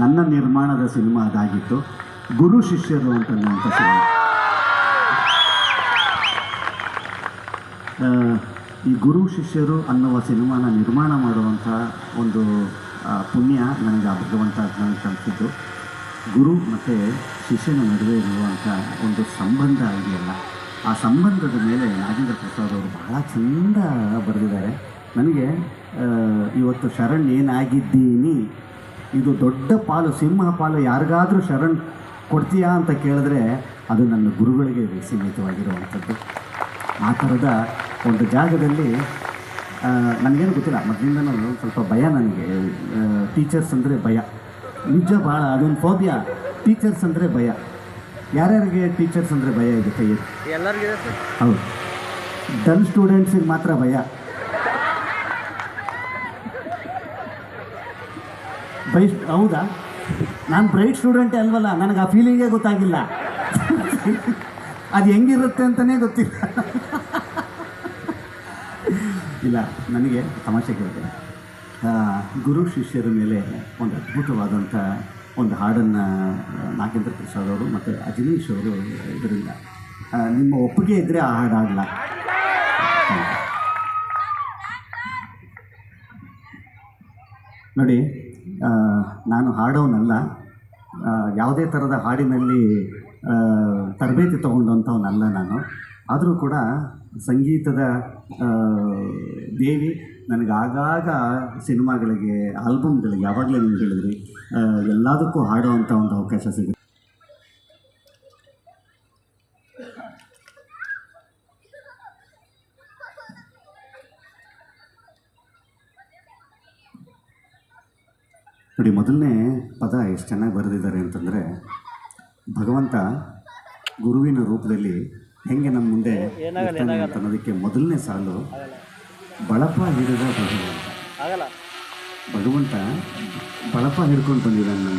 ನನ್ನ ನಿರ್ಮಾಣದ ಸಿನಿಮಾ ಅದಾಗಿತ್ತು. ಗುರು ಶಿಷ್ಯರು ಅಂತಂದಂಥ ಸಿನಿಮಾ. ಈ ಗುರು ಶಿಷ್ಯರು ಅನ್ನುವ ಸಿನಿಮಾನ ನಿರ್ಮಾಣ ಮಾಡುವಂಥ ಒಂದು ಪುಣ್ಯ ನನಗೆ ಆ ಭಗವಂತ ನನಗೆ ಕಲಿಸಿದ್ದು. ಗುರು ಮತ್ತು ಶಿಷ್ಯನ ನಡುವೆ ಇರುವಂಥ ಒಂದು ಸಂಬಂಧ ಇದೆಯಲ್ಲ, ಆ ಸಂಬಂಧದ ಮೇಲೆ ನಾಗೇಂದ್ರ ಪ್ರಸಾದ್ ಅವರು ಬಹಳ ಚೆಂದ ಬರೆದಿದ್ದಾರೆ. ನನಗೆ ಇವತ್ತು ಶರಣ್ ಏನಾಗಿದ್ದೀನಿ, ಇದು ದೊಡ್ಡ ಪಾಲು, ಸಿಂಹ ಪಾಲು. ಯಾರಿಗಾದರೂ ಶರಣ್ ಕೊಡ್ತೀಯಾ ಅಂತ ಕೇಳಿದ್ರೆ ಅದು ನನ್ನ ಗುರುಗಳಿಗೆ ಸೀಮಿತವಾಗಿರುವಂಥದ್ದು. ಆ ಥರದ ಒಂದು ಜಾಗದಲ್ಲಿ ನನಗೇನು ಗೊತ್ತಿಲ್ಲ, ಮೊದಲಿಂದನೂ ಸ್ವಲ್ಪ ಭಯ ನನಗೆ. ಟೀಚರ್ಸ್ ಅಂದರೆ ಭಯ, ನಿಜ ಭಾಳ ಅದೊಂದು ಫೋಬಿಯಾ. ಟೀಚರ್ಸ್ ಅಂದರೆ ಭಯ. ಯಾರ್ಯಾರಿಗೆ ಟೀಚರ್ಸ್ ಅಂದರೆ ಭಯ ಇದೆ ಕೈ ಎತ್ತಿ? ಎಲ್ಲರಿಗಿದೆ ಸರ್. ಹೌದು, ಡಲ್ ಸ್ಟೂಡೆಂಟ್ಸಿಗೆ ಮಾತ್ರ ಭಯ. ಹೌದಾ? ನಾನು ಬ್ರೈಟ್ ಸ್ಟೂಡೆಂಟೇ ಅಲ್ವಲ್ಲ, ನನಗೆ ಆ ಫೀಲಿಂಗೇ ಗೊತ್ತಾಗಿಲ್ಲ. ಅದು ಹೆಂಗಿರುತ್ತೆ ಅಂತಲೇ ಗೊತ್ತಿಲ್ಲ. ಇಲ್ಲ, ನನಗೆ ತಮಾಷೆ ಕೇಳ್ತೇನೆ. ಗುರು ಶಿಷ್ಯರ ಮೇಲೆ ಒಂದು ಅದ್ಭುತವಾದಂಥ ಒಂದು ಹಾಡನ್ನು ನಾಗೇಂದ್ರ ಪ್ರಸಾದ್ ಅವರು ಮತ್ತು ಅಜನೀಶ್ ಅವರು ಇದರಿಂದ ನಿಮ್ಮ ಒಪ್ಪಿಗೆ ಇದ್ದರೆ ಆ ಹಾಡು ಹಾಡಲ್ಲ. ನೋಡಿ, ನಾನು ಹಾಡೋನಲ್ಲ, ಯಾವುದೇ ಥರದ ಹಾಡಿನಲ್ಲಿ ತರಬೇತಿ ತೊಗೊಂಡಂಥವನಲ್ಲ ನಾನು. ಆದರೂ ಕೂಡ ಸಂಗೀತದ ದೇವಿ ನನಗೆ ಆಗಾಗ ಸಿನಿಮಾಗಳಿಗೆ, ಆಲ್ಬಮ್ಗಳಿಗೆ, ಯಾವಾಗಲೇ ನೀವು ಹೇಳಿದ್ರಿ, ಎಲ್ಲದಕ್ಕೂ ಹಾಡುವಂಥ ಒಂದು ಅವಕಾಶ ಸಿಗುತ್ತೆ. ನೋಡಿ, ಮೊದಲನೇ ಪದ ಎಷ್ಟು ಚೆನ್ನಾಗಿ ಬರೆದಿದ್ದಾರೆ ಅಂತಂದರೆ, ಭಗವಂತ ಗುರುವಿನ ರೂಪದಲ್ಲಿ ಹೆಂಗೆ ನಮ್ಮ ಮುಂದೆ ಇರ್ತಾನೆ ಅಂತ ಅನ್ನೋದಕ್ಕೆ ಮೊದಲನೇ ಸಾಲು ಬಳಪ ಹಿಡಿದ ಭಗವಂತ. ಭಗವಂತ ಬಳಪ ಹಿಡ್ಕೊಂಡು ಬಂದಿದ್ದಾನೆ.